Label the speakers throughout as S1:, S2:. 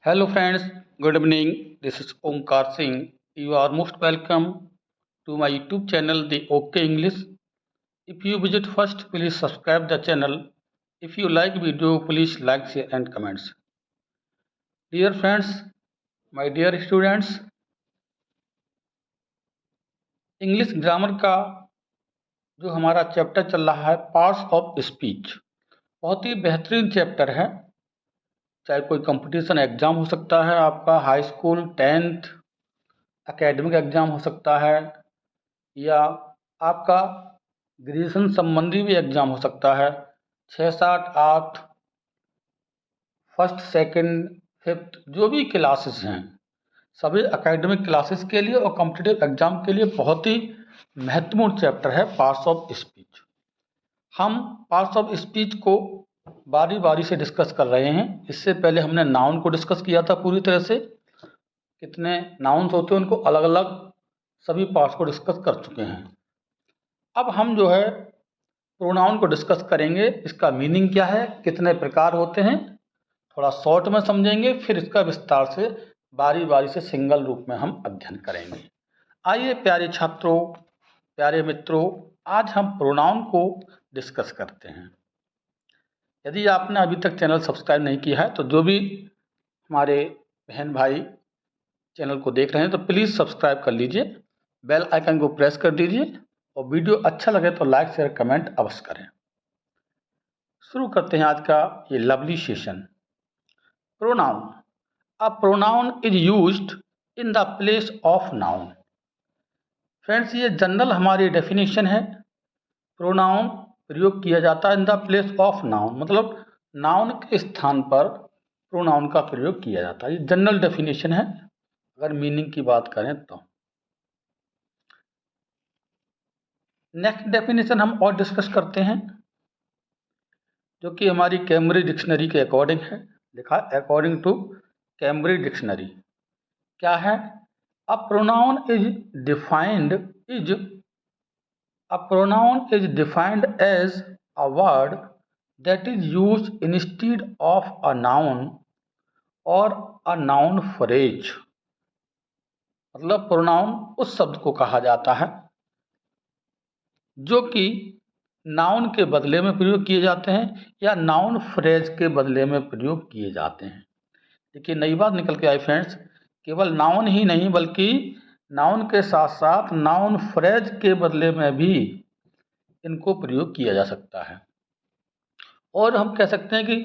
S1: Hello friends, good evening. This is Omkar Singh. You are most welcome to my YouTube channel The OK English. If you visit first, please subscribe the channel. If you like video, please like, share and comments. Dear friends, my dear students, English grammar का जो हमारा chapter चल रहा है parts of speech, बहुत ही बेहतरीन chapter है। चाहे कोई कंपटीशन एग्जाम हो सकता है, आपका high school 10th academic exam हो सकता है, या आपका ग्रेजुएशन संबंधी भी एग्जाम हो सकता है। 6, 7, 8 फर्स्ट, सेकंड, फिफ्थ जो भी क्लासेस हैं, सभी एकेडमिक क्लासेस के लिए और कॉम्पिटिटिव एग्जाम के लिए बहुत ही महत्वपूर्ण चैप्टर है पार्ट्स ऑफ स्पीच। हम पार्ट्स ऑफ स्पीच को बारी बारी से डिस्कस कर रहे हैं। इससे पहले हमने नाउन को डिस्कस किया था पूरी तरह से, कितने नाउन्स होते हैं उनको अलग अलग सभी पार्ट्स को डिस्कस कर चुके हैं। अब हम जो है प्रोनाउन को डिस्कस करेंगे, इसका मीनिंग क्या है, कितने प्रकार होते हैं, थोड़ा शॉर्ट में समझेंगे, फिर इसका विस्तार से बारी बारी से सिंगल रूप में हम अध्ययन करेंगे। आइए प्यारे छात्रों, प्यारे मित्रों, आज हम प्रोनाउन को डिस्कस करते हैं। यदि आपने अभी तक चैनल सब्सक्राइब नहीं किया है तो जो भी हमारे बहन भाई चैनल को देख रहे हैं तो प्लीज़ सब्सक्राइब कर लीजिए, बेल आइकन को प्रेस कर दीजिए और वीडियो अच्छा लगे तो लाइक शेयर कमेंट अवश्य करें। शुरू करते हैं आज का ये lovely session. Pronoun, a pronoun is used in the place of noun. Friends, ये जनरल हमारी डेफिनेशन है। प्रोनाउन प्रयोग किया जाता है in the place of noun, मतलब नाउन के स्थान पर प्रोनाउन का प्रयोग किया जाता है। ये जनरल डेफिनेशन है। अगर मीनिंग की बात करें तो नेक्स्ट डेफिनेशन हम और डिस्कस करते हैं, जो कि हमारी कैम्ब्रिज डिक्शनरी के अकॉर्डिंग है। लिखा अकॉर्डिंग टू कैम्ब्रिज डिक्शनरी। क्या है? A pronoun is defined as a word that is used instead of a noun or a noun phrase. मतलब प्रोनाउन उस शब्द को कहा जाता है जो कि नाउन के बदले में प्रयोग किए जाते हैं या नाउन फ्रेज के बदले में प्रयोग किए जाते हैं। देखिए नई बात निकल के आई फ्रेंड्स, केवल नाउन ही नहीं बल्कि नाउन के साथ साथ नाउन फ्रेज के बदले में भी इनको प्रयोग किया जा सकता है। और हम कह सकते हैं कि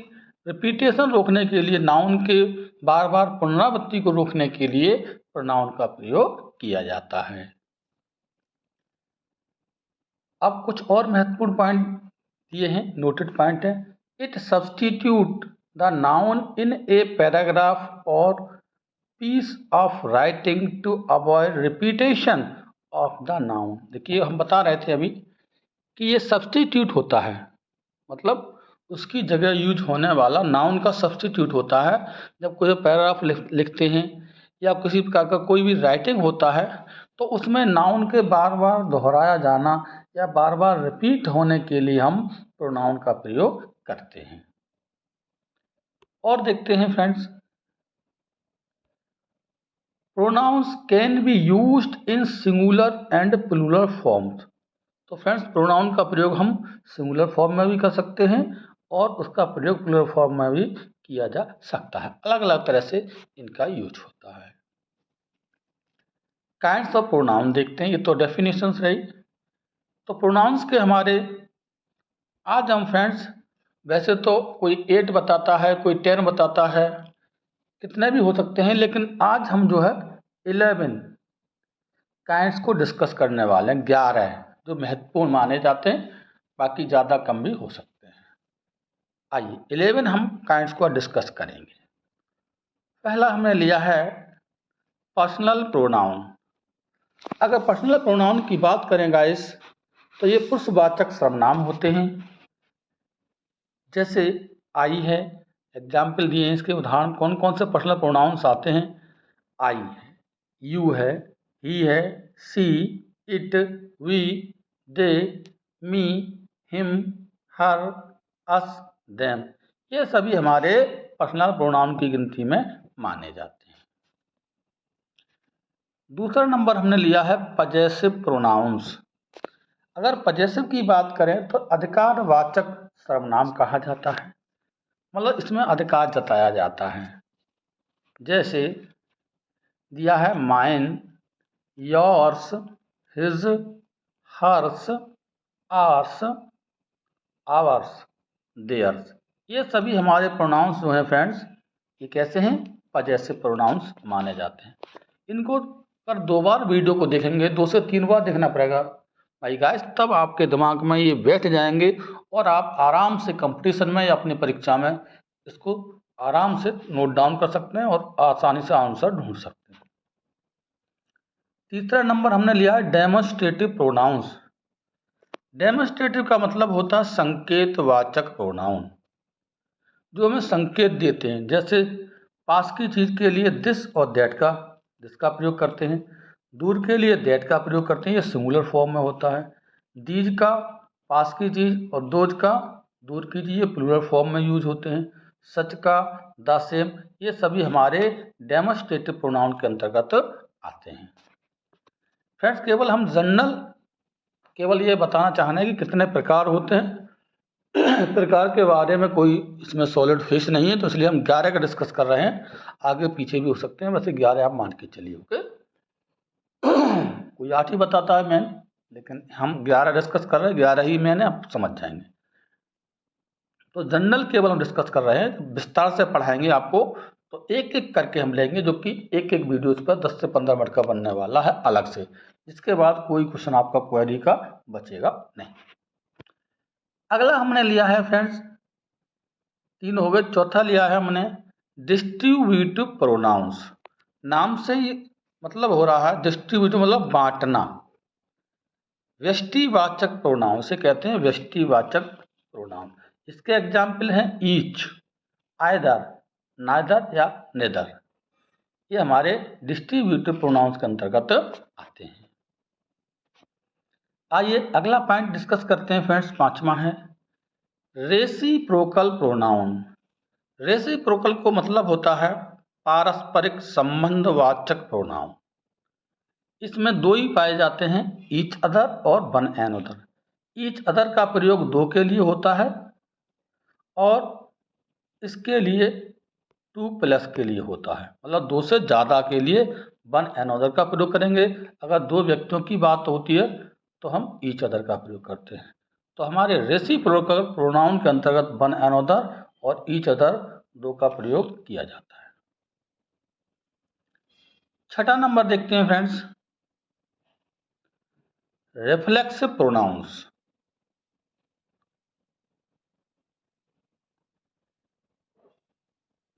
S1: रिपीटेशन रोकने के लिए, नाउन के बार बार पुनरावृत्ति को रोकने के लिए प्रोनाउन का प्रयोग किया जाता है। अब कुछ और महत्वपूर्ण पॉइंट दिए हैं, नोटेड पॉइंट है। It substitute the noun in a paragraph और piece of writing to avoid repetition of the noun. देखिए हम बता रहे थे अभी कि ये सब्स्टिट्यूट होता है, मतलब उसकी जगह यूज होने वाला नाउन का सब्स्टिट्यूट होता है। जब कोई पैराग्राफ लिखते हैं या किसी प्रकार का कोई भी राइटिंग होता है तो उसमें नाउन के बार बार दोहराया जाना या बार बार रिपीट होने के लिए हम प्रोनाउन का प्रयोग करते हैं। और देखते हैं friends, pronouns can be used in singular and plural forms. तो फ्रेंड्स, प्रोनाउन का प्रयोग हम सिंगुलर फॉर्म में भी कर सकते हैं और उसका प्रयोग प्लूरल फॉर्म में भी किया जा सकता है। अलग अलग तरह से इनका यूज होता है। काइंड्स ऑफ प्रोनाउन देखते हैं, ये तो डेफिनेशंस रही। तो प्रोनाउंस के हमारे आज हम फ्रेंड्स, वैसे तो कोई 8 बताता है, कोई 10 बताता है, कितने भी हो सकते हैं, लेकिन आज हम जो है 11 काइंड्स को डिस्कस करने वाले हैं। 11 जो महत्वपूर्ण माने जाते हैं, बाकी ज़्यादा कम भी हो सकते हैं। आइए 11 हम काइंड्स को डिस्कस करेंगे। पहला हमने लिया है पर्सनल प्रोनाउन। अगर पर्सनल प्रोनाउन की बात करें गाइस, तो ये पुरुषवाचक सर्वनाम होते हैं। जैसे आई है, एग्जाम्पल दिए हैं इसके, उदाहरण कौन कौन से पर्सनल प्रोनाउंस आते हैं। आई है, यू है, ही है, she, it, we, they, me, him, her, us, them, ये सभी हमारे पर्सनल प्रोनाउन की गिनती में माने जाते हैं। दूसरा नंबर हमने लिया है पजेसिव प्रोनाउंस। अगर पजेसिव की बात करें तो अधिकारवाचक सर्वनाम कहा जाता है, मतलब इसमें अधिकार जताया जाता है। जैसे दिया है mine, yours, his, hers, ours, ours, theirs. ये सभी हमारे प्रोनाउंस जो हैं फ्रेंड्स, ये कैसे हैं? पजेसिव प्रोनाउंस माने जाते हैं। इनको अगर 2 बार वीडियो को देखेंगे, 2 से 3 बार देखना पड़ेगा भाई गाइस, तब आपके दिमाग में ये बैठ जाएंगे और आप आराम से कंपटीशन में या अपनी परीक्षा में इसको आराम से नोट डाउन कर सकते हैं और आसानी से आंसर ढूंढ सकते हैं। तीसरा नंबर हमने लिया है डेमोन्स्ट्रेटिव प्रोनाउंस। डेमोन्स्ट्रेटिव का मतलब होता है संकेतवाचक प्रोनाउन, जो हमें संकेत देते हैं। जैसे पास की चीज के लिए दिस और दैट का प्रयोग करते हैं, दूर के लिए दैट का प्रयोग करते हैं, ये सिंगुलर फॉर्म में होता है। दीज का पास की चीज और दोज का दूर की चीज, ये प्लूरल फॉर्म में यूज होते हैं। सच का, द सेम, ये सभी हमारे डेमोन्स्ट्रेटिव प्रोनाउन के अंतर्गत आते हैं। फ्रेंड्स, केवल ये बताना चाहना है कि कितने प्रकार होते हैं। प्रकार के बारे में कोई इसमें सॉलिड फिश नहीं है, तो इसलिए हम 11 का डिस्कस कर रहे हैं। आगे पीछे भी हो सकते हैं, वैसे 11 आप मान के चलिए। ओके, कोई 8 ही बताता है मैन, लेकिन हम 11 डिस्कस कर रहे हैं, 11 ही मैंने, आप समझ जाएंगे। तो जनरल केवल हम डिस्कस कर रहे हैं, विस्तार से पढ़ाएंगे आपको, तो एक एक करके हम लेंगे, जो कि एक एक वीडियो पर 10 से 15 मिनट का बनने वाला है अलग से। इसके बाद कोई क्वेश्चन आपका क्वेरी का बचेगा नहीं। अगला हमने लिया है फ्रेंड्स, 3 हो गए, चौथा लिया है हमने डिस्ट्रीब्यूटिव प्रोनाउंस। नाम से ही मतलब हो रहा है डिस्ट्रीब्यूटिव, मतलब बांटना। व्यष्टिवाचक प्रोनाउन से कहते हैं व्यष्टिवाचक प्रोनाउन। इसके एग्जाम्पल हैं ईच, आइदर, नाइदर या नेदर। ये हमारे डिस्ट्रीब्यूटिव प्रोनाउंस के अंतर्गत आते हैं। आइए अगला पॉइंट डिस्कस करते हैं फ्रेंड्स, 5वां है रेसिप्रोकल प्रोनाउन। रेसिप्रोकल को मतलब होता है पारस्परिक संबंधवाचक प्रोनाउन। इसमें 2 ही पाए जाते हैं, ईच अदर और one another. Each other का प्रयोग 2 के लिए होता है और इसके लिए 2 प्लस के लिए होता है, मतलब 2 से ज़्यादा के लिए वन एन अदर का प्रयोग करेंगे। अगर 2 व्यक्तियों की बात होती है तो हम ईच अदर का प्रयोग करते हैं। तो हमारे रेसिप्रोकल प्रोनाउन के अंतर्गत वन एन अदर और ईच अदर 2 का प्रयोग किया जाता है। छठा नंबर देखते हैं friends, reflexive pronouns.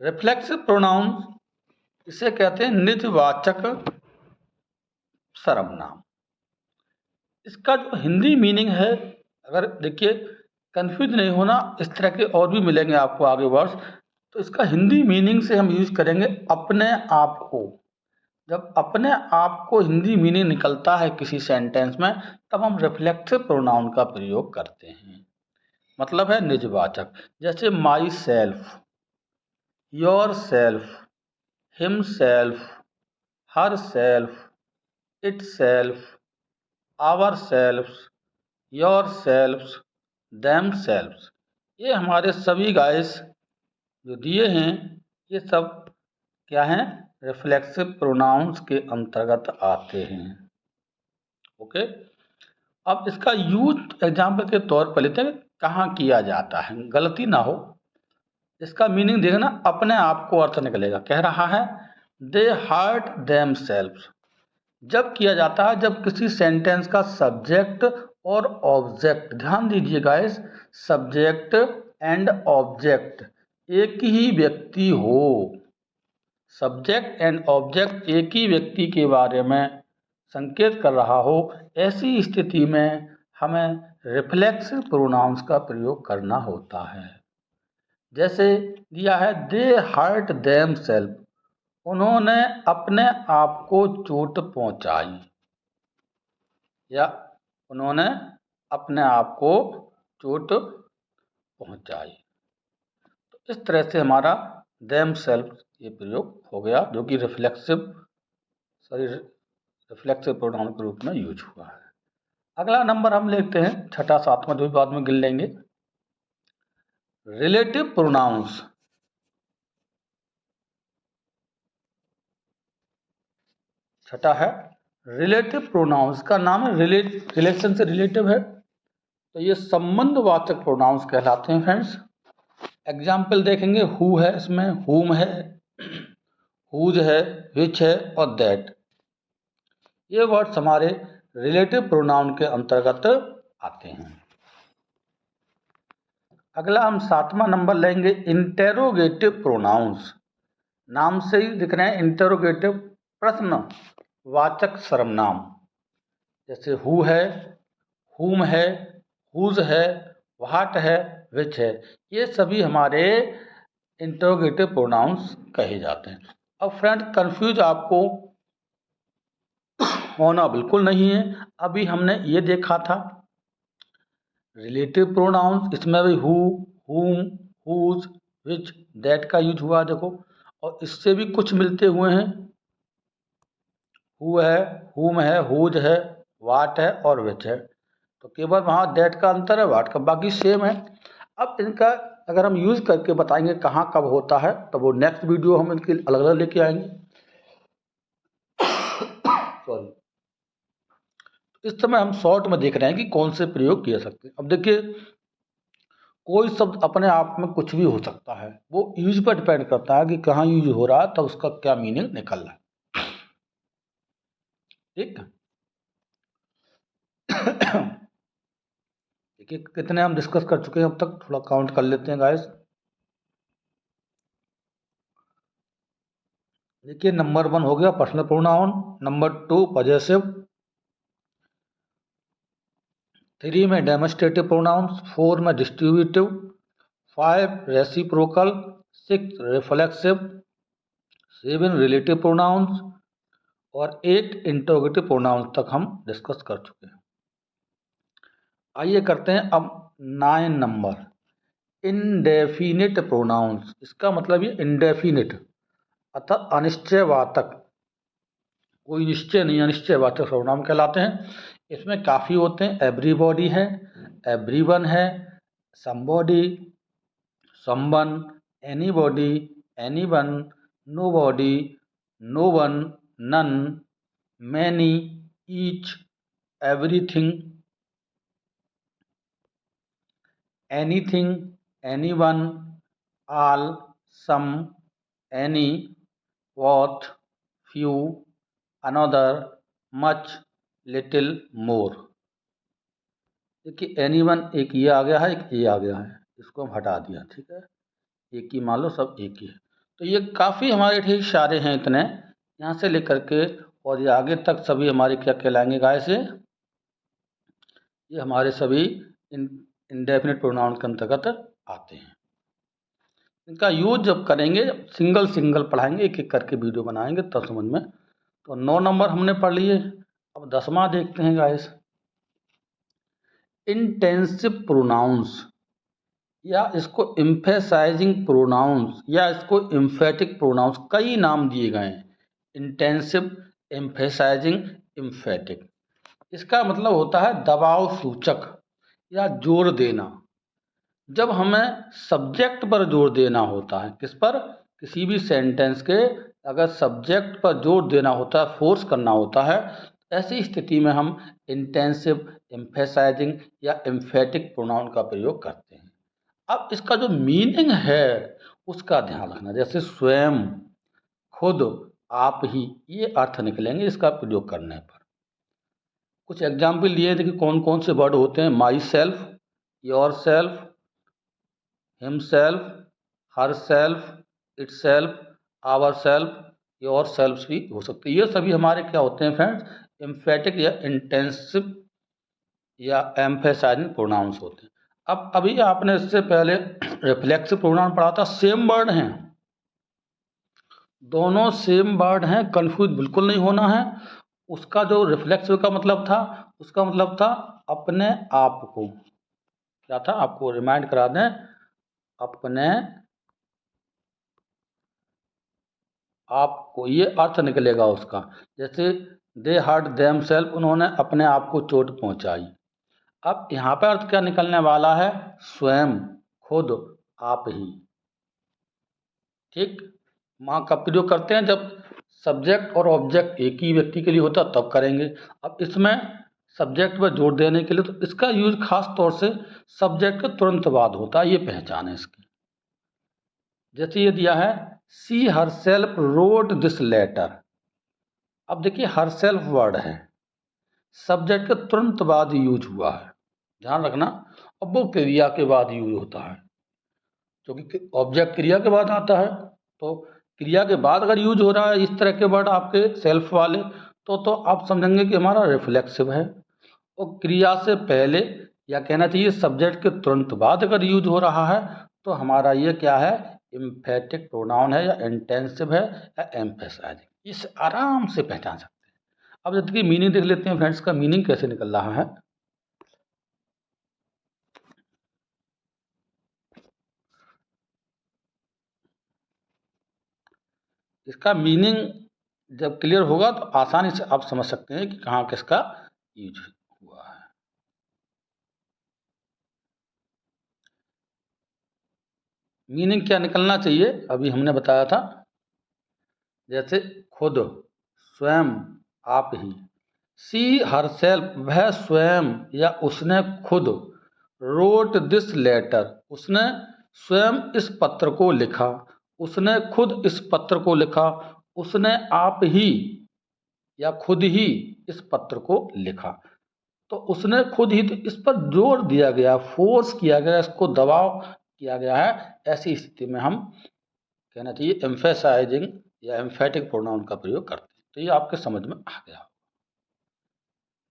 S1: Reflexive pronoun इसे कहते हैं निजवाचक सर्वनाम। इसका जो हिंदी मीनिंग है, अगर देखिए कंफ्यूज नहीं होना, इस तरह के और भी मिलेंगे आपको आगे वर्ड्स, तो इसका हिंदी मीनिंग से हम यूज करेंगे अपने आप को। जब अपने आप को हिंदी मीनिंग निकलता है किसी सेंटेंस में, तब हम रिफ्लेक्सिव प्रोनाउन का प्रयोग करते हैं। मतलब है निजवाचक। जैसे my self, yourself, himself, herself, itself, ourselves, yourselves, themselves। ये हमारे सभी गाइस जो दिए हैं, ये सब क्या हैं? रिफ्लेक्सिव प्रोनाउंस के अंतर्गत आते हैं। ओके, अब इसका यूज एग्जाम्पल के तौर पर लेते हैं, कहाँ किया जाता है, गलती ना हो। इसका मीनिंग देखना, अपने आप को अर्थ निकलेगा। कह रहा है दे हर्ट देम सेल्व्स। जब किया जाता है जब किसी सेंटेंस का सब्जेक्ट और ऑब्जेक्ट, ध्यान दीजिए गाइस, सब्जेक्ट एंड ऑब्जेक्ट एक ही व्यक्ति हो। सब्जेक्ट एंड ऑब्जेक्ट एक ही व्यक्ति के बारे में संकेत कर रहा हो, ऐसी स्थिति में हमें रिफ्लेक्सिव प्रोनाउंस का प्रयोग करना होता है। जैसे दिया है दे हर्ट देम सेल्फ, उन्होंने अपने आप को चोट पहुंचाई, या उन्होंने अपने आप को चोट पहुंचाई। तो इस तरह से हमारा देम सेल्फ ये प्रयोग हो गया, जो कि रिफ्लेक्सिव प्रोनाउन के रूप में यूज हुआ है। अगला नंबर हम लेते हैं, छठा सातवां, जो बाद में गिन लेंगे, रिलेटिव प्रोनाउंस। छठा है रिलेटिव प्रोनाउंस। का नाम है रिलेशन से रिलेटिव है, तो ये संबंधवाचक प्रोनाउंस कहलाते हैं फ्रेंड्स। एग्जाम्पल देखेंगे, हु है इसमें, हुम है, हुज है, विच है और दैट। ये वर्ड्स हमारे रिलेटिव प्रोनाउन के अंतर्गत आते हैं। अगला हम सातवां नंबर लेंगे, इंटेरोगेटिव प्रोनाउंस। नाम से ही दिख रहे हैं इंटेरोगेटिव, प्रश्नवाचक सर्वनाम। जैसे हु है, हुम है, हुज है, व्हाट है, विच है, ये सभी हमारे इंटेरोगेटिव प्रोनाउंस कहे जाते हैं। अब फ्रेंड कंफ्यूज आपको होना बिल्कुल नहीं है। अभी हमने ये देखा था रिलेटिव प्रोनाउंस, इसमें भी हु, हुम, हुज, विच, दैट का यूज हुआ देखो, और इससे भी कुछ मिलते हुए हैं, हु है, हुम है, हुज है, वाट है और विच है। तो केवल वहाँ दैट का अंतर है, वाट का, बाकी सेम है। अब इनका अगर हम यूज करके बताएंगे कहाँ कब होता है, तो वो नेक्स्ट वीडियो हम इनके अलग अलग लेके आएंगे। सॉरी, इस समय हम शॉर्ट में देख रहे हैं कि कौन से प्रयोग किए सकते हैं। अब देखिए, कोई शब्द अपने आप में कुछ भी हो सकता है, वो यूज पर डिपेंड करता है कि कहाँ यूज हो रहा है, तब उसका क्या मीनिंग निकल रहा है। ठीक है। देखिए कितने हम डिस्कस कर चुके हैं अब तक, थोड़ा काउंट कर लेते हैं गाइस। देखिए नंबर 1 हो गया पर्सनल प्रोनाउन, नंबर 2 पजेसिव, 3 में डेमोस्ट्रेटिव प्रोनाउंस, 4 में distributive, 5 reciprocal, 6 reflexive, 7 relative pronouns और 8 इंटरोगेटिव प्रोनाउंस तक हम डिस्कस कर चुके हैं। आइए करते हैं अब 9 नंबर, इनडेफिनिट प्रोनाउंस। इसका मतलब ये इनडेफिनिट अर्थात अनिश्चयवाचक, कोई निश्चय नहीं, अनिश्चयवाचक सर्वनाम कहलाते हैं। इसमें काफ़ी होते हैं, एवरीबॉडी है, एवरीवन है, somebody, someone, anybody, anyone, nobody, no one, none, many, each, everything, anything, anyone, all, some, any, what, few, another, much, little, more। देखिए एनीवन एक ये आ गया है, एक ये आ गया है, इसको हम हटा दिया, ठीक है, एक ही मान लो, सब एक ही है। तो ये काफ़ी हमारे ठीक सारे हैं इतने, यहाँ से लेकर के और ये आगे तक सभी हमारे क्या कहलाएंगे गाइस, ये हमारे सभी इंडेफिनिट प्रोनाउन के अंतर्गत आते हैं। इनका यूज जब करेंगे, सिंगल सिंगल पढ़ाएंगे, एक एक करके वीडियो बनाएंगे तब समझ में। तो 9 नंबर हमने पढ़ लिए। अब 10वां देखते हैं गाइस, इंटेंसिव प्रोनाउंस, या इसको एम्फेसाइजिंग प्रोनाउंस, या इसको एम्फेटिक प्रोनाउंस, कई नाम दिए गए हैं, इंटेंसिव, एम्फेसाइजिंग, एम्फेटिक। इसका मतलब होता है दबाव सूचक या जोर देना। जब हमें सब्जेक्ट पर जोर देना होता है, किस पर, किसी भी सेंटेंस के अगर सब्जेक्ट पर जोर देना होता है, फोर्स करना होता है, ऐसी स्थिति में हम इंटेंसिव, एम्फेसाइजिंग या एम्फेटिक प्रोनाउन का प्रयोग करते हैं। अब इसका जो मीनिंग है उसका ध्यान रखना, जैसे स्वयं, खुद, आप ही, ये अर्थ निकलेंगे इसका प्रयोग करने पर। कुछ एग्जाम्पल दिए, देखिए कौन कौन से वर्ड होते हैं, myself, yourself, himself, herself, itself, ourself, yourself भी हो सकते हैं। ये सभी हमारे क्या होते हैं फ्रेंड्स, एम्फेटिक या इंटेंसिव या एम्फेसाइजिंग प्रोनाउंस होते हैं। अब अभी आपने इससे पहले रिफ्लेक्सिव प्रोनाउन पढ़ा था, सेम वर्ड हैं, दोनों सेम वर्ड हैं, कंफ्यूज बिल्कुल नहीं होना है। उसका जो रिफ्लेक्सिव का मतलब था, उसका मतलब था अपने आप को, क्या था आपको रिमाइंड करा दें, अपने आपको ये अर्थ निकलेगा उसका। जैसे दे हर्ट देम सेल्फ, उन्होंने अपने आप को चोट पहुंचाई। अब यहाँ पे अर्थ क्या निकलने वाला है? स्वयं, खुद, आप ही। ठीक, वहाँ का प्रयोग करते हैं जब सब्जेक्ट और ऑब्जेक्ट एक ही व्यक्ति के लिए होता तब करेंगे। अब इसमें सब्जेक्ट पर जोर देने के लिए तो इसका यूज खास तौर से सब्जेक्ट के तुरंत बाद होता है, ये पहचान है इसकी। जैसे ये दिया है she herself wrote this letter. अब देखिए हर सेल्फ वर्ड है, सब्जेक्ट के तुरंत बाद यूज हुआ है, ध्यान रखना। अब वो क्रिया के बाद यूज होता है, क्योंकि ऑब्जेक्ट क्रिया के बाद आता है, तो क्रिया के बाद अगर यूज हो रहा है इस तरह के वर्ड आपके सेल्फ वाले, तो आप समझेंगे कि हमारा रिफ्लेक्सिव है। और क्रिया से पहले या कहना चाहिए सब्जेक्ट के तुरंत बाद अगर यूज हो रहा है तो हमारा ये क्या है? एम्फेटिक प्रोनाउन है या इंटेंसिव है या एम्फेसाइजिंग। इस आराम से पहचान सकते हैं। अब जैसे कि मीनिंग देख लेते हैं फ्रेंड्स, का मीनिंग कैसे निकल रहा है। इसका मीनिंग जब क्लियर होगा तो आसानी से आप समझ सकते हैं कि कहाँ किसका यूज हुआ है। मीनिंग क्या निकलना चाहिए अभी हमने बताया था। जैसे खुद, स्वयं, आप ही। सी हर सेल्फ, वह स्वयं या उसने खुद। रोट दिस लेटर, उसने स्वयं इस पत्र को लिखा। उसने खुद इस पत्र को लिखा। उसने आप ही या खुद ही इस पत्र को लिखा। तो उसने खुद ही, तो इस पर जोर दिया गया, फोर्स किया गया, इसको दबाव किया गया है। ऐसी स्थिति में हम कहना चाहिए एम्फेसाइजिंग या एम्फेटिक प्रोनाउन का प्रयोग करते हैं। तो ये आपके समझ में आ गया।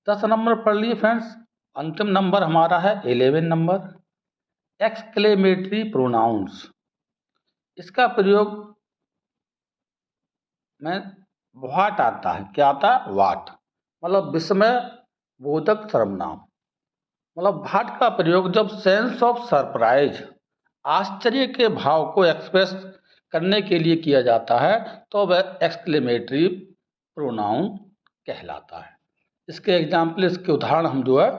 S1: 10 नंबर पढ़ लिए फ्रेंड्स। अंतिम नंबर हमारा है 11 नंबर, एक्सक्लेमेटरी प्रोनाउंस। इसका प्रयोग में व्हाट आता है। क्या आता है? व्हाट, मतलब विस्मय बोधक सर्वनाम। मतलब व्हाट का प्रयोग जब सेंस ऑफ सरप्राइज, आश्चर्य के भाव को एक्सप्रेस करने के लिए किया जाता है तो वह एक्सक्लेमेटरी प्रोनाउन कहलाता है। इसके एग्जाम्पल, इसके उदाहरण हम जो है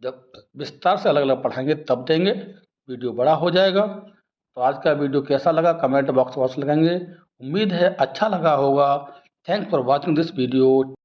S1: जब विस्तार से अलग अलग पढ़ाएंगे तब देंगे, वीडियो बड़ा हो जाएगा। तो आज का वीडियो कैसा लगा कमेंट बॉक्स में लगाएंगे। उम्मीद है अच्छा लगा होगा। Thanks for watching this video.